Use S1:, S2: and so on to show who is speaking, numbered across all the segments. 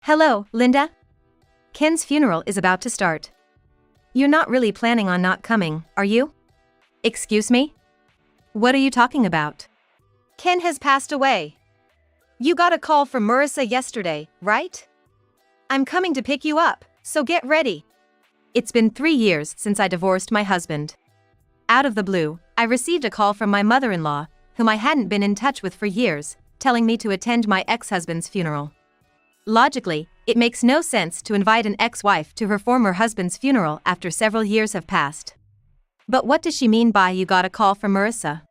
S1: Hello, Linda? Ken's funeral is about to start. You're not really planning on not coming, are you? Excuse me? What are you talking about? Ken has passed away. You got a call from Marissa yesterday, right? I'm coming to pick you up, so get ready. It's been 3 years since I divorced my husband. Out of the blue, I received a call from my mother-in-law, whom I hadn't been in touch with for years, telling me to attend my ex-husband's funeral. Logically, it makes no sense to invite an ex-wife to her former husband's funeral after several years have passed. But what does she mean by "you got a call from Marissa"?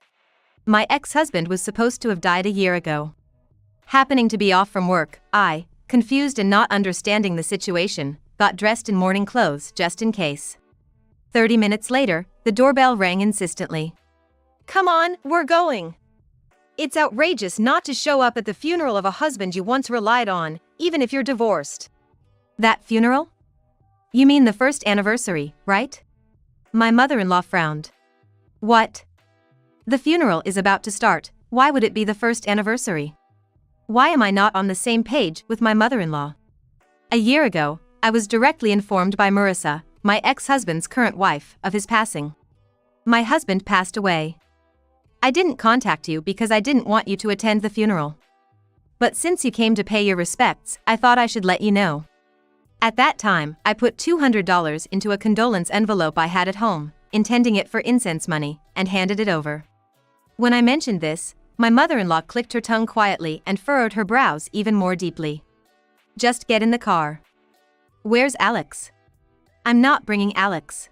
S1: My ex-husband was supposed to have died a year ago. Happening to be off from work, I, confused and not understanding the situation, got dressed in morning clothes just in case. 30 minutes later, the doorbell rang insistently. Come on, we're going. It's outrageous not to show up at the funeral of a husband you once relied on, even if you're divorced. That funeral? You mean the first anniversary, right? My mother-in-law frowned. What? The funeral is about to start, why would it be the first anniversary? Why am I not on the same page with my mother-in-law? A year ago, I was directly informed by Marissa, my ex-husband's current wife, of his passing. My husband passed away. I didn't contact you because I didn't want you to attend the funeral. But since you came to pay your respects, I thought I should let you know. At that time, I put $200 into a condolence envelope I had at home, intending it for incense money, and handed it over. When I mentioned this, my mother-in-law clicked her tongue quietly and furrowed her brows even more deeply. Just get in the car. Where's Alex? I'm not bringing Alex.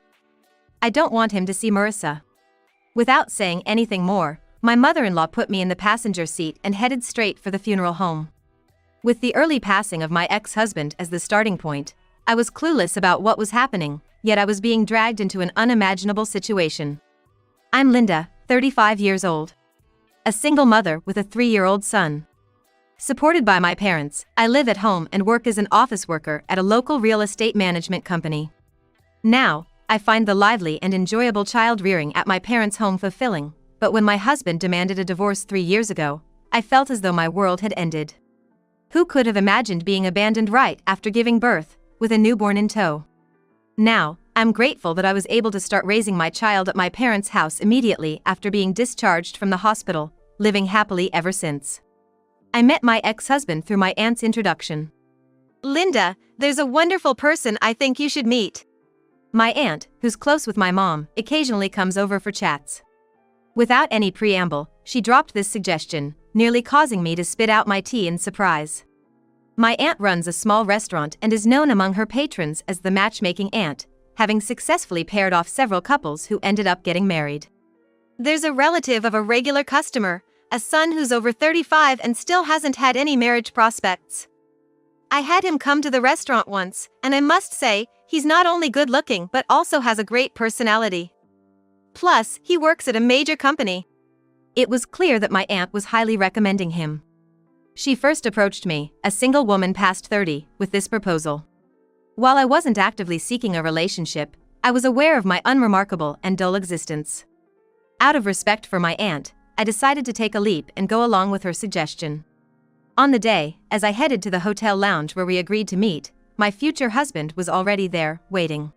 S1: I don't want him to see Marissa. Without saying anything more, my mother-in-law put me in the passenger seat and headed straight for the funeral home. With the early passing of my ex-husband as the starting point, I was clueless about what was happening, yet I was being dragged into an unimaginable situation. I'm Linda, 35 years old. A single mother with a 3-year-old son. Supported by my parents, I live at home and work as an office worker at a local real estate management company. Now, I find the lively and enjoyable child rearing at my parents' home fulfilling, but when my husband demanded a divorce 3 years ago, I felt as though my world had ended. Who could have imagined being abandoned right after giving birth, with a newborn in tow? Now, I'm grateful that I was able to start raising my child at my parents' house immediately after being discharged from the hospital, living happily ever since. I met my ex-husband through my aunt's introduction. Linda, there's a wonderful person I think you should meet. My aunt, who's close with my mom, occasionally comes over for chats. Without any preamble, she dropped this suggestion, nearly causing me to spit out my tea in surprise. My aunt runs a small restaurant and is known among her patrons as the matchmaking aunt, having successfully paired off several couples who ended up getting married. There's a relative of a regular customer, a son who's over 35 and still hasn't had any marriage prospects. I had him come to the restaurant once, and I must say, he's not only good looking but also has a great personality. Plus, he works at a major company. It was clear that my aunt was highly recommending him. She first approached me, a single woman past 30, with this proposal. While I wasn't actively seeking a relationship, I was aware of my unremarkable and dull existence. Out of respect for my aunt, I decided to take a leap and go along with her suggestion. On the day, as I headed to the hotel lounge where we agreed to meet, my future husband was already there, waiting.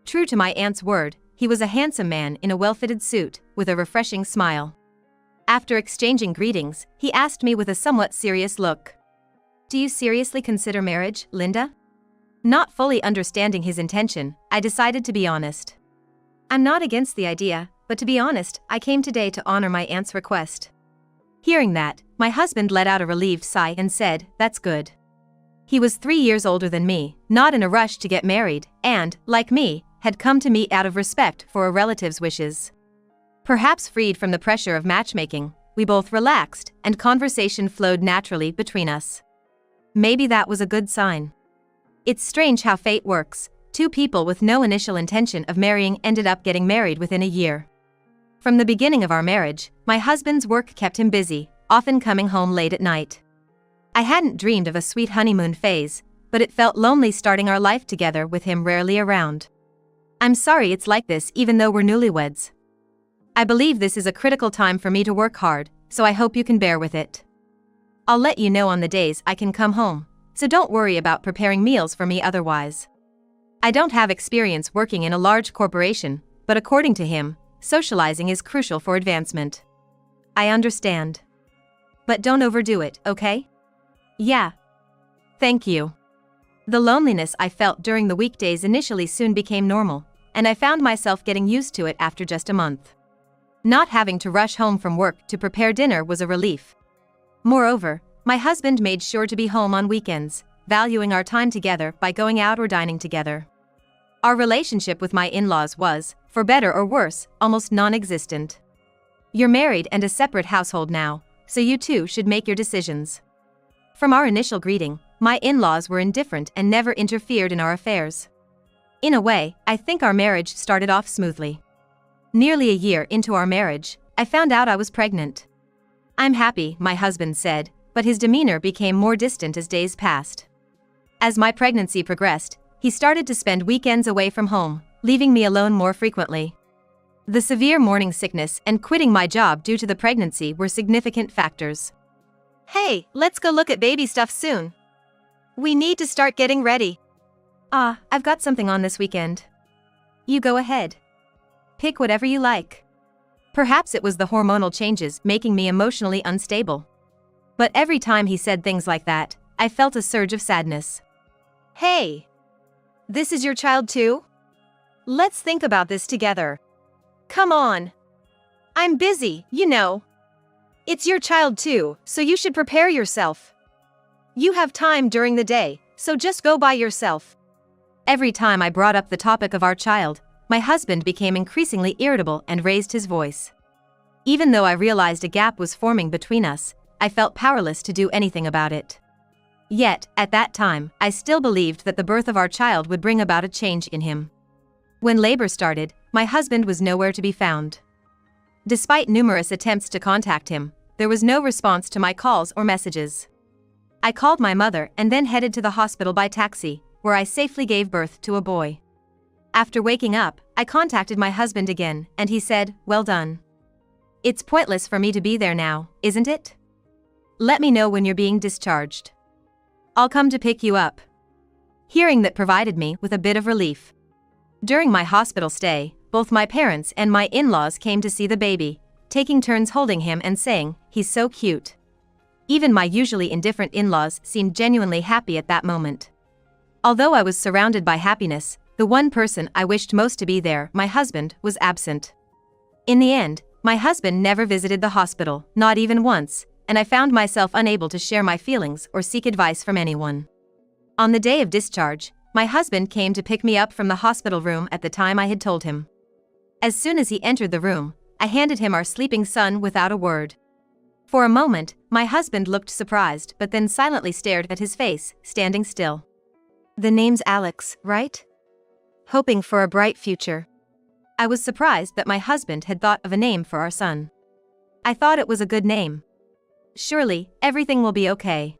S1: True to my aunt's word, he was a handsome man in a well-fitted suit, with a refreshing smile. After exchanging greetings, he asked me with a somewhat serious look. Do you seriously consider marriage, Linda? Not fully understanding his intention, I decided to be honest. I'm not against the idea, but to be honest, I came today to honor my aunt's request. Hearing that, my husband let out a relieved sigh and said, "That's good." He was 3 years older than me, not in a rush to get married, and, like me, had come to meet out of respect for a relative's wishes. Perhaps freed from the pressure of matchmaking, we both relaxed, and conversation flowed naturally between us. Maybe that was a good sign. It's strange how fate works. 2 people with no initial intention of marrying ended up getting married within a year. From the beginning of our marriage, my husband's work kept him busy, often coming home late at night. I hadn't dreamed of a sweet honeymoon phase, but it felt lonely starting our life together with him rarely around. I'm sorry it's like this even though we're newlyweds. I believe this is a critical time for me to work hard, so I hope you can bear with it. I'll let you know on the days I can come home. so don't worry about preparing meals for me otherwise. I don't have experience working in a large corporation, but according to him, socializing is crucial for advancement. I understand. But don't overdo it, okay? Yeah. Thank you. The loneliness I felt during the weekdays initially soon became normal, and I found myself getting used to it after just a month. Not having to rush home from work to prepare dinner was a relief. Moreover, my husband made sure to be home on weekends, valuing our time together by going out or dining together. Our relationship with my in-laws was, for better or worse, almost non-existent. You're married and a separate household now, so you two should make your decisions. From our initial greeting, my in-laws were indifferent and never interfered in our affairs. In a way, I think our marriage started off smoothly. Nearly a year into our marriage, I found out I was pregnant. I'm happy, my husband said, but his demeanor became more distant as days passed. As my pregnancy progressed, he started to spend weekends away from home, leaving me alone more frequently. The severe morning sickness and quitting my job due to the pregnancy were significant factors. Hey, let's go look at baby stuff soon. We need to start getting ready. I've got something on this weekend. You go ahead. Pick whatever you like. Perhaps it was the hormonal changes making me emotionally unstable. But every time he said things like that, I felt a surge of sadness. Hey! This is your child too? Let's think about this together. Come on. I'm busy, you know. It's your child too, so you should prepare yourself. You have time during the day, so just go by yourself. Every time I brought up the topic of our child, my husband became increasingly irritable and raised his voice. Even though I realized a gap was forming between us, I felt powerless to do anything about it. Yet, at that time, I still believed that the birth of our child would bring about a change in him. When labor started, my husband was nowhere to be found. Despite numerous attempts to contact him, there was no response to my calls or messages. I called my mother and then headed to the hospital by taxi, where I safely gave birth to a boy. After waking up, I contacted my husband again, and he said, "Well done. It's pointless for me to be there now, isn't it? Let me know when you're being discharged. I'll come to pick you up." Hearing that provided me with a bit of relief. During my hospital stay, both my parents and my in-laws came to see the baby, taking turns holding him and saying, "He's so cute." Even my usually indifferent in-laws seemed genuinely happy at that moment. Although I was surrounded by happiness, the one person I wished most to be there, my husband, was absent. In the end, my husband never visited the hospital, not even once, and I found myself unable to share my feelings or seek advice from anyone. On the day of discharge, my husband came to pick me up from the hospital room at the time I had told him. As soon as he entered the room, I handed him our sleeping son without a word. For a moment, my husband looked surprised but then silently stared at his face, standing still. "The name's Alex, right? Hoping for a bright future." I was surprised that my husband had thought of a name for our son. I thought it was a good name. Surely, everything will be okay.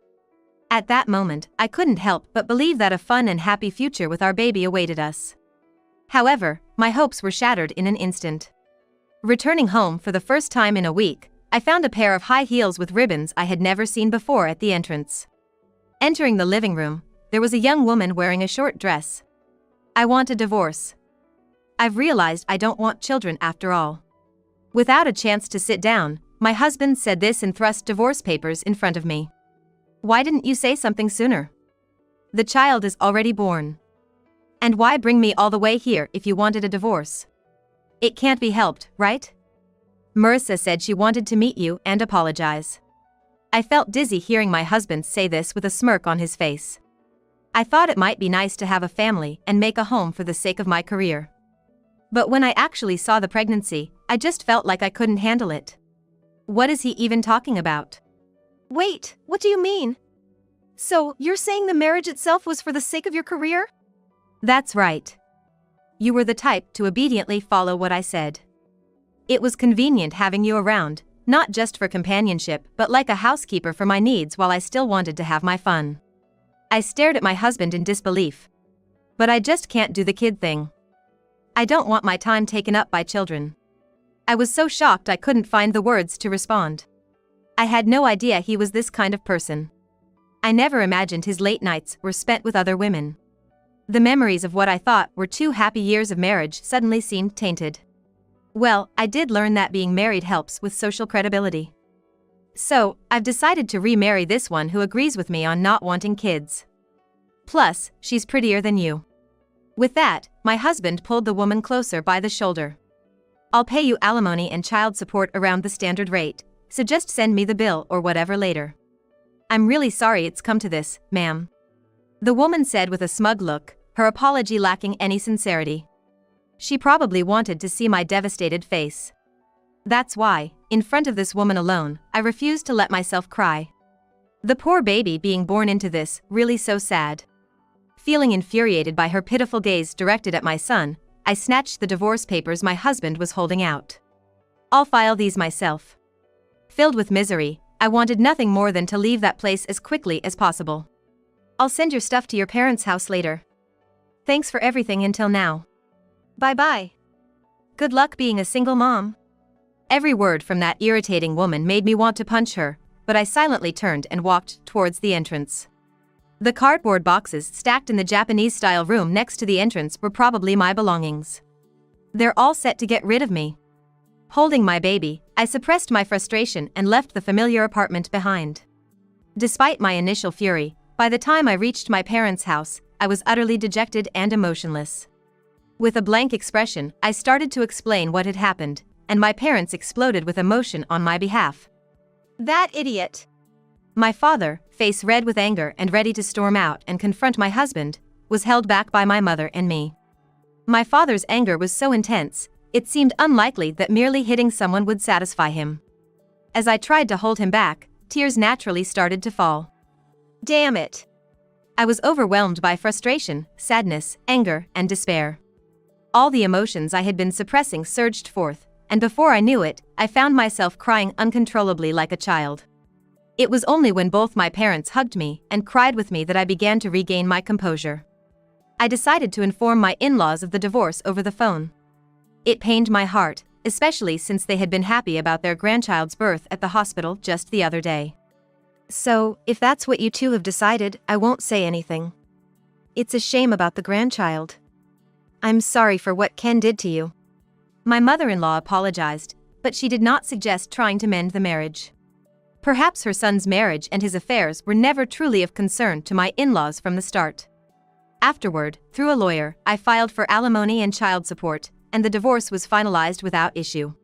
S1: At that moment, I couldn't help but believe that a fun and happy future with our baby awaited us. However, my hopes were shattered in an instant. Returning home for the first time in a week, I found a pair of high heels with ribbons I had never seen before at the entrance. Entering the living room, there was a young woman wearing a short dress. "I want a divorce. I've realized I don't want children after all." Without a chance to sit down, my husband said this and thrust divorce papers in front of me. "Why didn't you say something sooner? The child is already born. And why bring me all the way here if you wanted a divorce? It can't be helped, right?" Marissa said she wanted to meet you and apologize. I felt dizzy hearing my husband say this with a smirk on his face. I thought it might be nice to have a family and make a home for the sake of my career. But when I actually saw the pregnancy, I just felt like I couldn't handle it. What is he even talking about? Wait, what do you mean? So, you're saying the marriage itself was for the sake of your career? That's right. You were the type to obediently follow what I said. It was convenient having you around, not just for companionship but like a housekeeper for my needs while I still wanted to have my fun. I stared at my husband in disbelief. But I just can't do the kid thing. I don't want my time taken up by children. I was so shocked I couldn't find the words to respond. I had no idea he was this kind of person. I never imagined his late nights were spent with other women. The memories of what I thought were 2 happy years of marriage suddenly seemed tainted. Well, I did learn that being married helps with social credibility. So, I've decided to remarry this one who agrees with me on not wanting kids. Plus, she's prettier than you. With that, my husband pulled the woman closer by the shoulder. I'll pay you alimony and child support around the standard rate, so just send me the bill or whatever later. I'm really sorry it's come to this, ma'am. The woman said with a smug look, her apology lacking any sincerity. She probably wanted to see my devastated face. That's why, in front of this woman alone, I refused to let myself cry. The poor baby being born into this, really so sad. Feeling infuriated by her pitiful gaze directed at my son, I snatched the divorce papers my husband was holding out. I'll file these myself. Filled with misery, I wanted nothing more than to leave that place as quickly as possible. I'll send your stuff to your parents' house later. Thanks for everything until now. Bye-bye. Good luck being a single mom. Every word from that irritating woman made me want to punch her, but I silently turned and walked towards the entrance. The cardboard boxes stacked in the Japanese-style room next to the entrance were probably my belongings. They're all set to get rid of me. Holding my baby, I suppressed my frustration and left the familiar apartment behind. Despite my initial fury, by the time I reached my parents' house, I was utterly dejected and emotionless. With a blank expression, I started to explain what had happened, and my parents exploded with emotion on my behalf. That idiot! My father, face red with anger and ready to storm out and confront my husband, was held back by my mother and me. My father's anger was so intense, it seemed unlikely that merely hitting someone would satisfy him. As I tried to hold him back, tears naturally started to fall. Damn it! I was overwhelmed by frustration, sadness, anger, and despair. All the emotions I had been suppressing surged forth, and before I knew it, I found myself crying uncontrollably like a child. It was only when both my parents hugged me and cried with me that I began to regain my composure. I decided to inform my in-laws of the divorce over the phone. It pained my heart, especially since they had been happy about their grandchild's birth at the hospital just the other day. So, if that's what you two have decided, I won't say anything. It's a shame about the grandchild. I'm sorry for what Ken did to you. My mother-in-law apologized, but she did not suggest trying to mend the marriage. Perhaps her son's marriage and his affairs were never truly of concern to my in-laws from the start. Afterward, through a lawyer, I filed for alimony and child support, and the divorce was finalized without issue.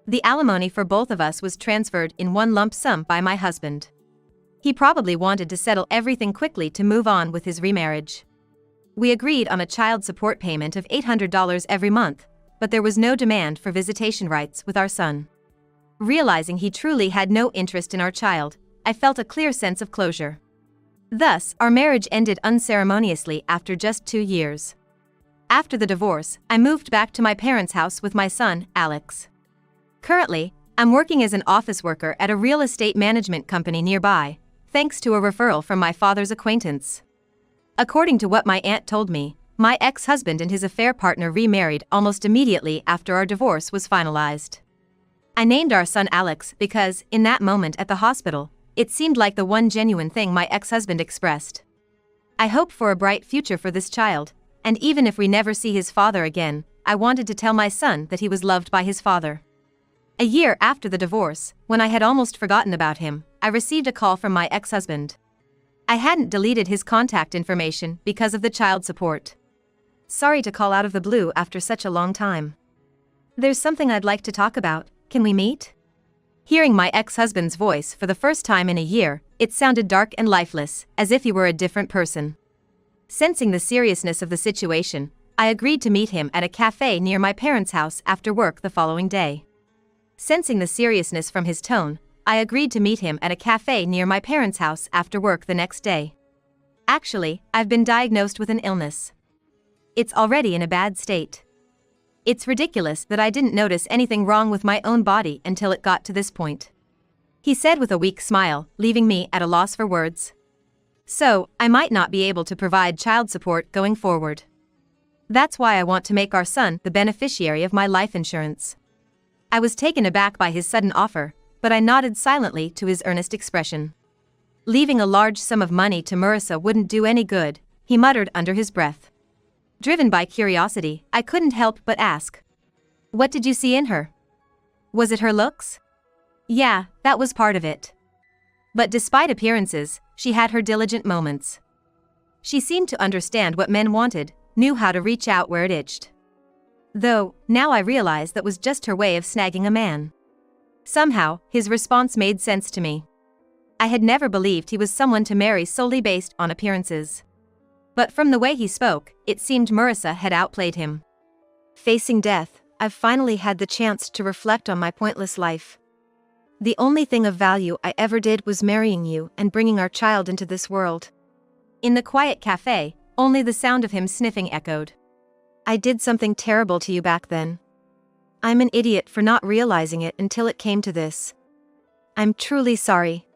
S1: The alimony for both of us was transferred in one lump sum by my husband. He probably wanted to settle everything quickly to move on with his remarriage. We agreed on a child support payment of $800 every month, but there was no demand for visitation rights with our son. Realizing he truly had no interest in our child, I felt a clear sense of closure. Thus, our marriage ended unceremoniously after just 2 years. After the divorce, I moved back to my parents' house with my son, Alex. Currently, I'm working as an office worker at a real estate management company nearby, thanks to a referral from my father's acquaintance. According to what my aunt told me, my ex-husband and his affair partner remarried almost immediately after our divorce was finalized. I named our son Alex because, in that moment at the hospital, it seemed like the one genuine thing my ex-husband expressed. I hope for a bright future for this child, and even if we never see his father again, I wanted to tell my son that he was loved by his father. A year after the divorce, when I had almost forgotten about him, I received a call from my ex-husband. I hadn't deleted his contact information because of the child support. Sorry to call out of the blue after such a long time. There's something I'd like to talk about. Can we meet? Hearing my ex-husband's voice for the first time in a year, it sounded dark and lifeless, as if he were a different person. Sensing the seriousness of the situation, I agreed to meet him at a cafe near my parents' house after work the following day. Sensing the seriousness from his tone, I agreed to meet him at a cafe near my parents' house after work the next day. Actually, I've been diagnosed with an illness. It's already in a bad state. It's ridiculous that I didn't notice anything wrong with my own body until it got to this point. He said with a weak smile, leaving me at a loss for words. So, I might not be able to provide child support going forward. That's why I want to make our son the beneficiary of my life insurance. I was taken aback by his sudden offer, but I nodded silently to his earnest expression. Leaving a large sum of money to Marissa wouldn't do any good, he muttered under his breath. Driven by curiosity, I couldn't help but ask. What did you see in her? Was it her looks? Yeah, that was part of it. But despite appearances, she had her diligent moments. She seemed to understand what men wanted, knew how to reach out where it itched. Though, now I realize that was just her way of snagging a man. Somehow, his response made sense to me. I had never believed he was someone to marry solely based on appearances. But from the way he spoke, it seemed Marissa had outplayed him. Facing death, I've finally had the chance to reflect on my pointless life. The only thing of value I ever did was marrying you and bringing our child into this world. In the quiet cafe, only the sound of him sniffing echoed. I did something terrible to you back then. I'm an idiot for not realizing it until it came to this. I'm truly sorry.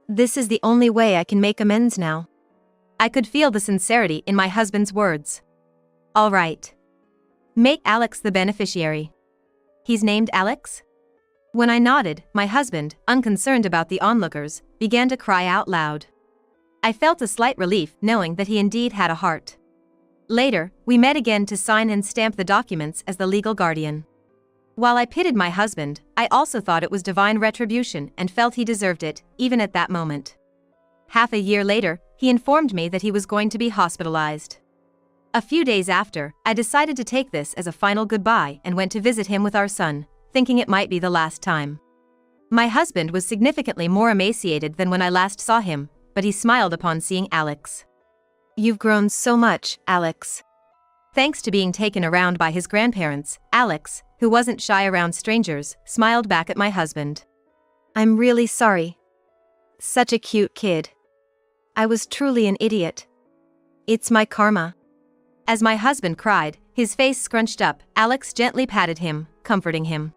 S1: This is the only way I can make amends now. I could feel the sincerity in my husband's words. All right. Make Alex the beneficiary. He's named Alex? When I nodded, my husband, unconcerned about the onlookers, began to cry out loud. I felt a slight relief knowing that he indeed had a heart. Later, we met again to sign and stamp the documents as the legal guardian. While I pitied my husband, I also thought it was divine retribution and felt he deserved it, even at that moment. Half a year later, he informed me that he was going to be hospitalized. A few days after, I decided to take this as a final goodbye and went to visit him with our son, thinking it might be the last time. My husband was significantly more emaciated than when I last saw him, but he smiled upon seeing Alex. You've grown so much, Alex. Thanks to being taken around by his grandparents, Alex, who wasn't shy around strangers, smiled back at my husband. I'm really sorry. Such a cute kid. I was truly an idiot. It's my karma. As my husband cried, his face scrunched up, Alex gently patted him, comforting him.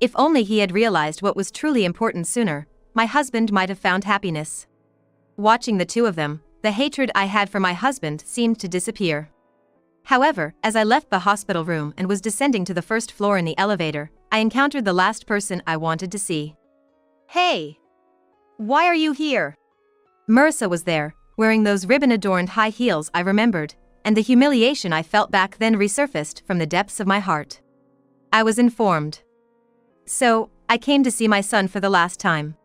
S1: If only he had realized what was truly important sooner, my husband might have found happiness. Watching the two of them, the hatred I had for my husband seemed to disappear. However, as I left the hospital room and was descending to the first floor in the elevator, I encountered the last person I wanted to see. Hey! Why are you here? Marissa was there, wearing those ribbon-adorned high heels I remembered, and the humiliation I felt back then resurfaced from the depths of my heart. I was informed. So, I came to see my son for the last time.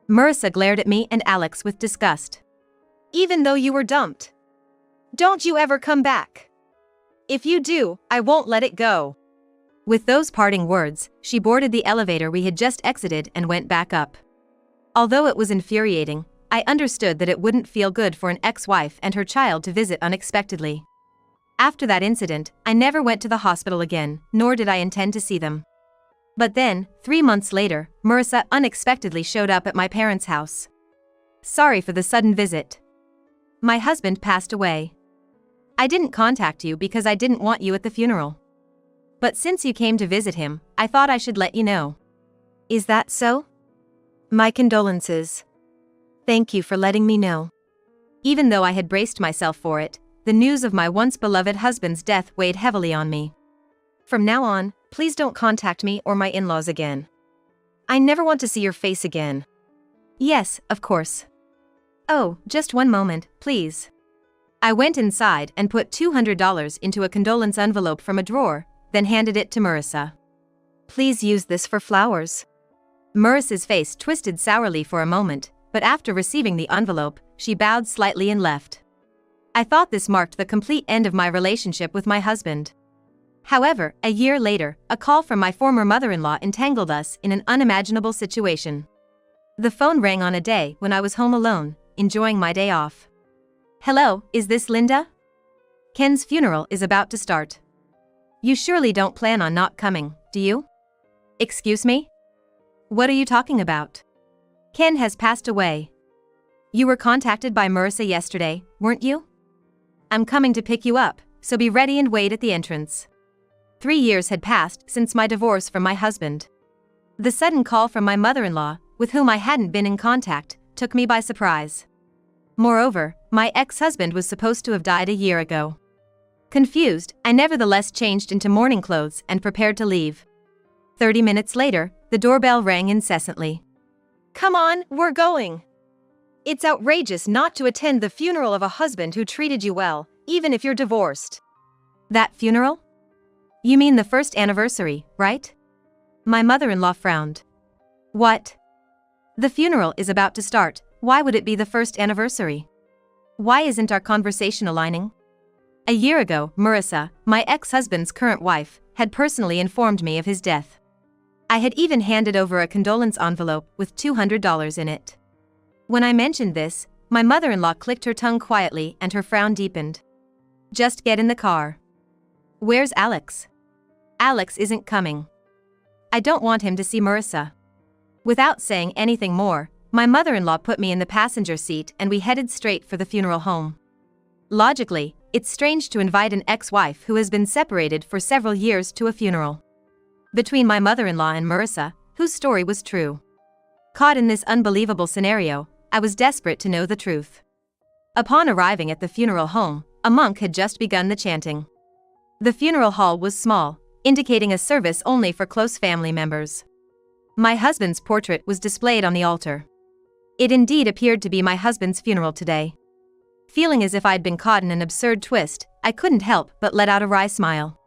S1: Marissa glared at me and Alex with disgust. Even though you were dumped? Don't you ever come back? If you do, I won't let it go. With those parting words, she boarded the elevator we had just exited and went back up. Although it was infuriating, I understood that it wouldn't feel good for an ex-wife and her child to visit unexpectedly. After that incident, I never went to the hospital again, nor did I intend to see them. But then, 3 months later, Marissa unexpectedly showed up at my parents' house. Sorry for the sudden visit. My husband passed away. I didn't contact you because I didn't want you at the funeral. But since you came to visit him, I thought I should let you know. Is that so? My condolences. Thank you for letting me know. Even though I had braced myself for it, the news of my once beloved husband's death weighed heavily on me. From now on, please don't contact me or my in-laws again. I never want to see your face again. Yes, of course. Oh, just one moment, please. I went inside and put $200 into a condolence envelope from a drawer, then handed it to Marissa. Please use this for flowers. Marissa's face twisted sourly for a moment, but after receiving the envelope, she bowed slightly and left. I thought this marked the complete end of my relationship with my husband. However, a year later, a call from my former mother-in-law entangled us in an unimaginable situation. The phone rang on a day when I was home alone, enjoying my day off. Hello, is this Linda? Ken's funeral is about to start. You surely don't plan on not coming, do you? Excuse me? What are you talking about? Ken has passed away. You were contacted by Marissa yesterday, weren't you? I'm coming to pick you up, so be ready and wait at the entrance. 3 years had passed since my divorce from my husband. The sudden call from my mother-in-law, with whom I hadn't been in contact, took me by surprise. Moreover, my ex-husband was supposed to have died a year ago. Confused, I nevertheless changed into morning clothes and prepared to leave. 30 minutes later, the doorbell rang incessantly. Come on, we're going. It's outrageous not to attend the funeral of a husband who treated you well, even if you're divorced. That funeral? You mean the first anniversary, right? My mother-in-law frowned. What? The funeral is about to start. Why would it be the first anniversary? Why isn't our conversation aligning? A year ago, Marissa, my ex-husband's current wife, had personally informed me of his death. I had even handed over a condolence envelope with $200 in it. When I mentioned this, my mother-in-law clicked her tongue quietly and her frown deepened. Just get in the car. Where's Alex? Alex isn't coming. I don't want him to see Marissa. Without saying anything more, my mother-in-law put me in the passenger seat and we headed straight for the funeral home. Logically, it's strange to invite an ex-wife who has been separated for several years to a funeral. Between my mother-in-law and Marissa, whose story was true. Caught in this unbelievable scenario, I was desperate to know the truth. Upon arriving at the funeral home, a monk had just begun the chanting. The funeral hall was small, indicating a service only for close family members. My husband's portrait was displayed on the altar. It indeed appeared to be my husband's funeral today. Feeling as if I'd been caught in an absurd twist, I couldn't help but let out a wry smile.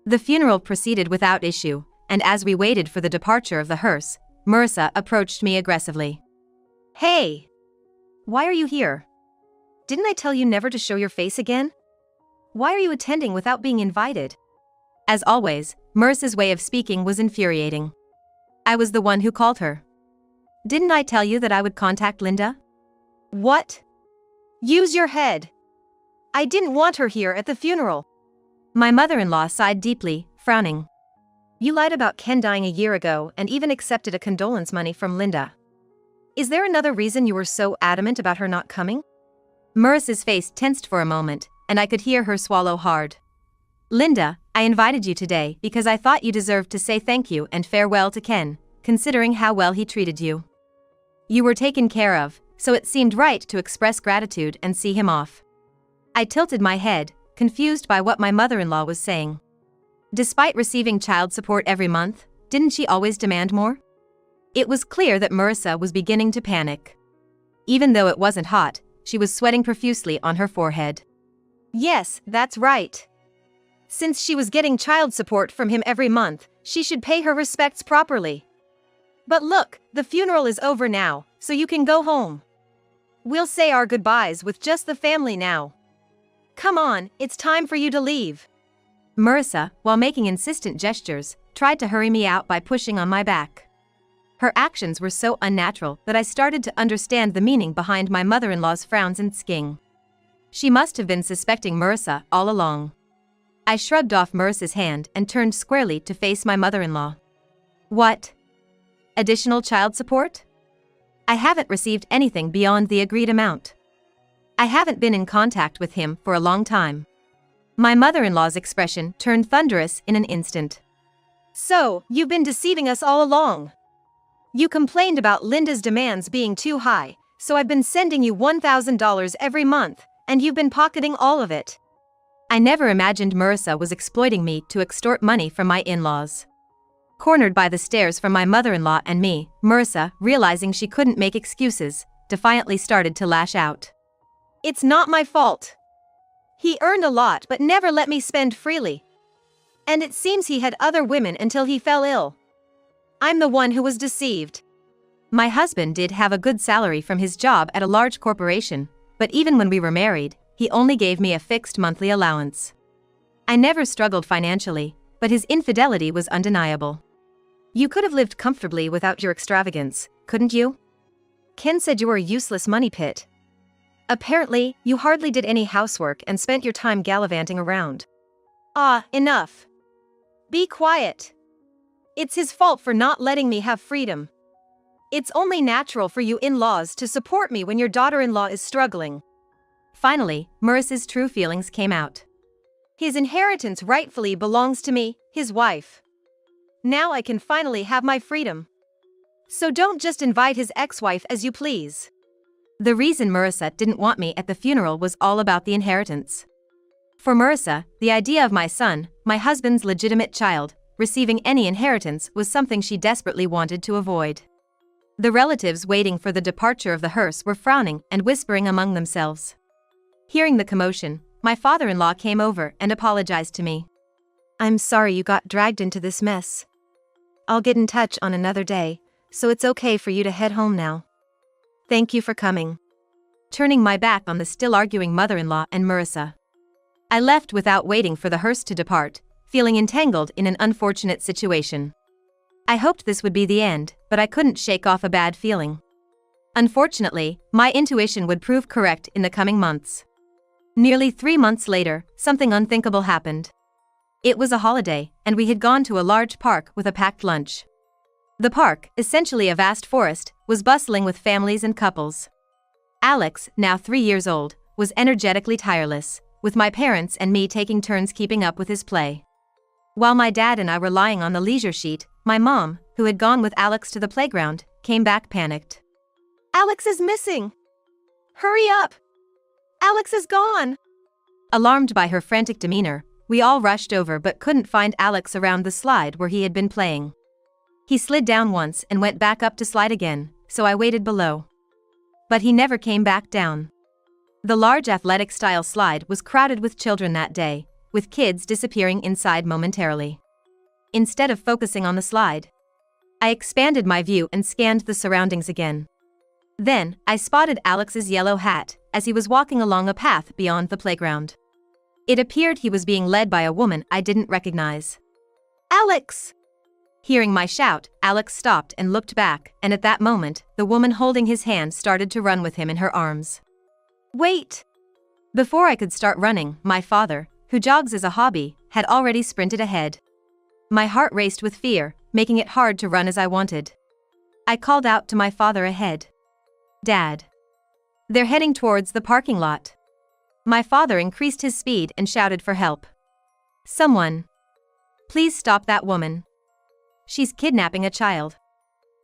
S1: The funeral proceeded without issue, and as we waited for the departure of the hearse, Marissa approached me aggressively. Hey! Why are you here? Didn't I tell you never to show your face again? Why are you attending without being invited? As always, Marissa's way of speaking was infuriating. I was the one who called her. Didn't I tell you that I would contact Linda? What? Use your head. I didn't want her here at the funeral. My mother-in-law sighed deeply, frowning. You lied about Ken dying a year ago and even accepted a condolence money from Linda. Is there another reason you were so adamant about her not coming? Marissa's face tensed for a moment, and I could hear her swallow hard. Linda, I invited you today because I thought you deserved to say thank you and farewell to Ken, considering how well he treated you. You were taken care of, so it seemed right to express gratitude and see him off. I tilted my head, confused by what my mother-in-law was saying. Despite receiving child support every month, didn't she always demand more? It was clear that Marissa was beginning to panic. Even though it wasn't hot, she was sweating profusely on her forehead. Yes, that's right. Since she was getting child support from him every month, she should pay her respects properly. But look, the funeral is over now, so you can go home. We'll say our goodbyes with just the family now. Come on, it's time for you to leave. Marissa, while making insistent gestures, tried to hurry me out by pushing on my back. Her actions were so unnatural that I started to understand the meaning behind my mother-in-law's frowns and sking. She must have been suspecting Marissa all along. I shrugged off Marissa's hand and turned squarely to face my mother-in-law. What? Additional child support? I haven't received anything beyond the agreed amount. I haven't been in contact with him for a long time. My mother-in-law's expression turned thunderous in an instant. So, you've been deceiving us all along. You complained about Linda's demands being too high, so I've been sending you $1,000 every month, and you've been pocketing all of it. I never imagined Marissa was exploiting me to extort money from my in-laws. Cornered by the stares from my mother-in-law and me, Marissa, realizing she couldn't make excuses, defiantly started to lash out. It's not my fault. He earned a lot but never let me spend freely. And it seems he had other women until he fell ill. I'm the one who was deceived. My husband did have a good salary from his job at a large corporation, but even when we were married, he only gave me a fixed monthly allowance. I never struggled financially, but his infidelity was undeniable. You could have lived comfortably without your extravagance, couldn't you? Ken said you were a useless money pit. Apparently, you hardly did any housework and spent your time gallivanting around. Ah, enough. Be quiet. It's his fault for not letting me have freedom. It's only natural for you in-laws to support me when your daughter-in-law is struggling. Finally, Marissa's true feelings came out. His inheritance rightfully belongs to me, his wife. Now I can finally have my freedom. So don't just invite his ex-wife as you please. The reason Marissa didn't want me at the funeral was all about the inheritance. For Marissa, the idea of my son, my husband's legitimate child, receiving any inheritance was something she desperately wanted to avoid. The relatives waiting for the departure of the hearse were frowning and whispering among themselves. Hearing the commotion, my father-in-law came over and apologized to me. "I'm sorry you got dragged into this mess. I'll get in touch on another day, so it's okay for you to head home now. Thank you for coming." Turning my back on the still arguing mother-in-law and Marissa, I left without waiting for the hearse to depart, feeling entangled in an unfortunate situation. I hoped this would be the end, but I couldn't shake off a bad feeling. Unfortunately, my intuition would prove correct in the coming months. Nearly 3 months later, something unthinkable happened. It was a holiday, and we had gone to a large park with a packed lunch. The park, essentially a vast forest, was bustling with families and couples. Alex, now 3 years old, was energetically tireless, with my parents and me taking turns keeping up with his play. While my dad and I were lying on the leisure sheet, my mom, who had gone with Alex to the playground, came back panicked. "Alex is missing! Hurry up! Alex is gone!" Alarmed by her frantic demeanor, we all rushed over but couldn't find Alex around the slide where he had been playing. He slid down once and went back up to slide again, so I waited below. But he never came back down. The large athletic-style slide was crowded with children that day, with kids disappearing inside momentarily. Instead of focusing on the slide, I expanded my view and scanned the surroundings again. Then, I spotted Alex's yellow hat as he was walking along a path beyond the playground. It appeared he was being led by a woman I didn't recognize. "Alex!" Hearing my shout, Alex stopped and looked back, and at that moment, the woman holding his hand started to run with him in her arms. "Wait!" Before I could start running, my father, who jogs as a hobby, had already sprinted ahead. My heart raced with fear, making it hard to run as I wanted. I called out to my father ahead. "Dad. They're heading towards the parking lot." My father increased his speed and shouted for help. "Someone. Please stop that woman. She's kidnapping a child."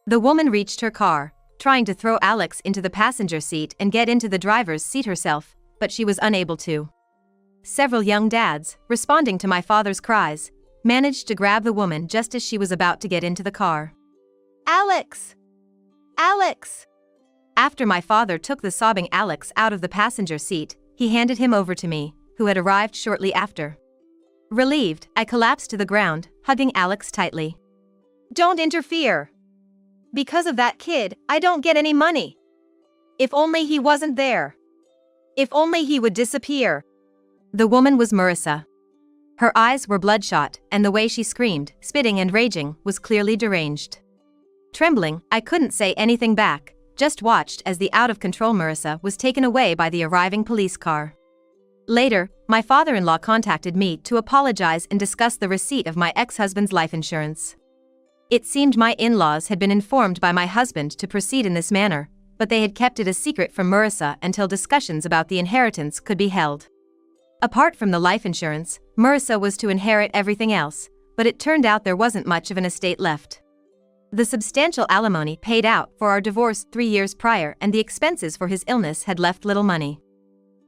S1: The woman reached her car, trying to throw Alex into the passenger seat and get into the driver's seat herself, but she was unable to. Several young dads, responding to my father's cries, managed to grab the woman just as she was about to get into the car. "Alex! Alex!" After my father took the sobbing Alex out of the passenger seat, he handed him over to me, who had arrived shortly after. Relieved, I collapsed to the ground, hugging Alex tightly. "Don't interfere. Because of that kid, I don't get any money. If only he wasn't there. If only he would disappear." The woman was Marissa. Her eyes were bloodshot, and the way she screamed, spitting and raging, was clearly deranged. Trembling, I couldn't say anything back, just watched as the out-of-control Marissa was taken away by the arriving police car. Later, my father-in-law contacted me to apologize and discuss the receipt of my ex-husband's life insurance. It seemed my in-laws had been informed by my husband to proceed in this manner, but they had kept it a secret from Marissa until discussions about the inheritance could be held. Apart from the life insurance, Marissa was to inherit everything else, but it turned out there wasn't much of an estate left. The substantial alimony paid out for our divorce 3 years prior and the expenses for his illness had left little money.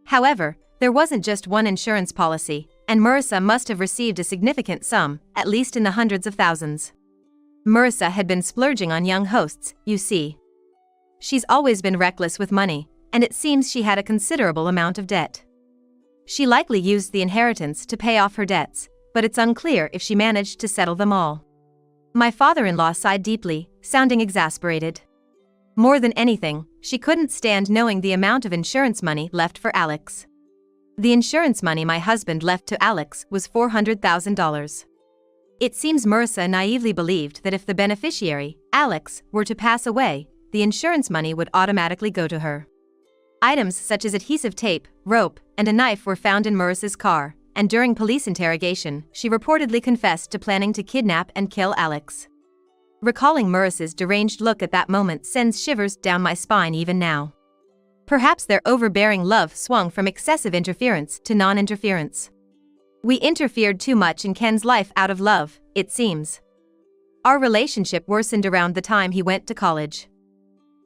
S1: However, there wasn't just one insurance policy, and Marissa must have received a significant sum, at least in the hundreds of thousands. Marissa had been splurging on young hosts, you see. She's always been reckless with money, and it seems she had a considerable amount of debt. She likely used the inheritance to pay off her debts, but it's unclear if she managed to settle them all. My father-in-law sighed deeply, sounding exasperated. More than anything, she couldn't stand knowing the amount of insurance money left for Alex. The insurance money my husband left to Alex was $400,000. It seems Marissa naively believed that if the beneficiary, Alex, were to pass away, the insurance money would automatically go to her. Items such as adhesive tape, rope, and a knife were found in Marissa's car, and during police interrogation, she reportedly confessed to planning to kidnap and kill Alex. Recalling Marissa's deranged look at that moment sends shivers down my spine even now. Perhaps their overbearing love swung from excessive interference to non-interference. We interfered too much in Ken's life out of love, it seems. Our relationship worsened around the time he went to college.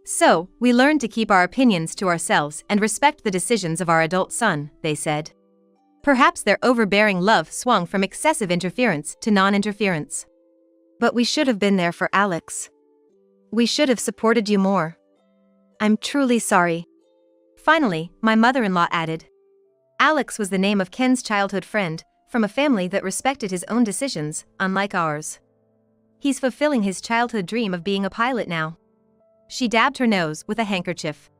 S1: So, we learned to keep our opinions to ourselves and respect the decisions of our adult son, they said. Perhaps their overbearing love swung from excessive interference to non-interference. But we should have been there for Alex. We should have supported you more. I'm truly sorry. Finally, my mother-in-law added. Alex was the name of Ken's childhood friend, from a family that respected his own decisions, unlike ours. He's fulfilling his childhood dream of being a pilot now. She dabbed her nose with a handkerchief.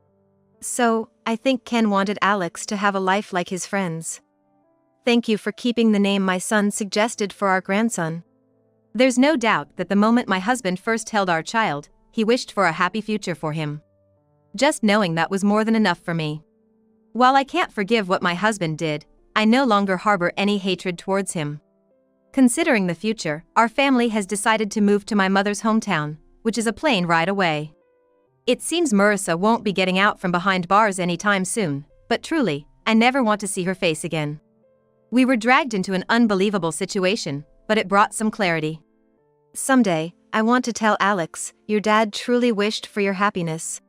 S1: So, I think Ken wanted Alex to have a life like his friends. Thank you for keeping the name my son suggested for our grandson. There's no doubt that the moment my husband first held our child, he wished for a happy future for him. Just knowing that was more than enough for me. While I can't forgive what my husband did, I no longer harbor any hatred towards him. Considering the future, our family has decided to move to my mother's hometown, which is a plane ride away. It seems Marissa won't be getting out from behind bars anytime soon, but truly, I never want to see her face again. We were dragged into an unbelievable situation, but it brought some clarity. Someday, I want to tell Alex, your dad truly wished for your happiness.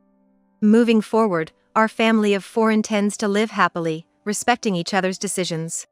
S1: Moving forward, our family of four intends to live happily, respecting each other's decisions.